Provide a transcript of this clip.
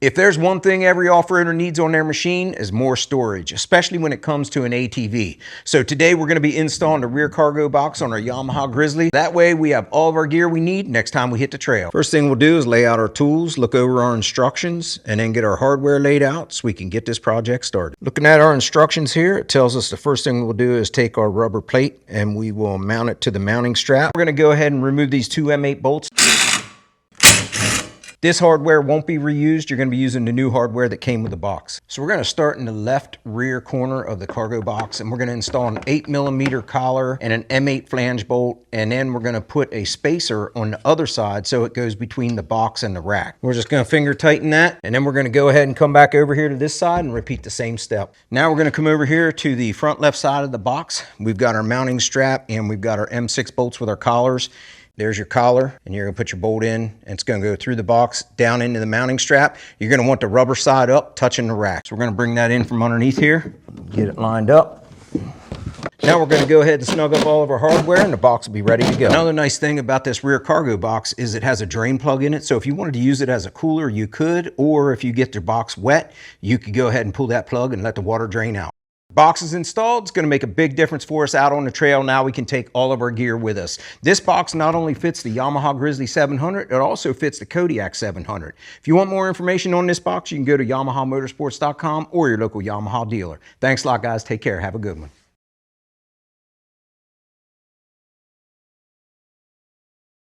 If there's one thing every off-roader needs on their machine is more storage, especially when it comes to an ATV. So today we're going to be installing the rear cargo box on our Yamaha Grizzly. That way we have all of our gear we need next time we hit the trail. First thing we'll do is lay out our tools, look over our instructions, and then get our hardware laid out so we can get this project started. Looking at our instructions here, it tells us the first thing we'll do is take our rubber plate and we will mount it to the mounting strap. We're going to go ahead and remove these two M8 bolts. This hardware won't be reused. You're going to be using the new hardware that came with the box. So we're going to start in the left rear corner of the cargo box, and we're going to install an 8mm collar and an M8 flange bolt, and then we're going to put a spacer on the other side so it goes between the box and the rack. We're just going to finger tighten that, and then we're going to go ahead and come back over here to this side and repeat the same step. Now we're going to come over here to the front left side of the box. We've got our mounting strap and we've got our M6 bolts with our collars. There's your collar, and you're going to put your bolt in, and it's going to go through the box down into the mounting strap. You're going to want the rubber side up, touching the rack. So we're going to bring that in from underneath here, get it lined up. Now we're going to go ahead and snug up all of our hardware, and the box will be ready to go. Another nice thing about this rear cargo box is it has a drain plug in it, so if you wanted to use it as a cooler, you could, or if you get your box wet, you could go ahead and pull that plug and let the water drain out. Box is installed. It's going to make a big difference for us out on the trail. Now we can take all of our gear with us. This box not only fits the Yamaha Grizzly 700, it also fits the Kodiak 700. If you want more information on this box, you can go to yamahamotorsports.com or your local Yamaha dealer. Thanks a lot, guys. Take care. Have a good one.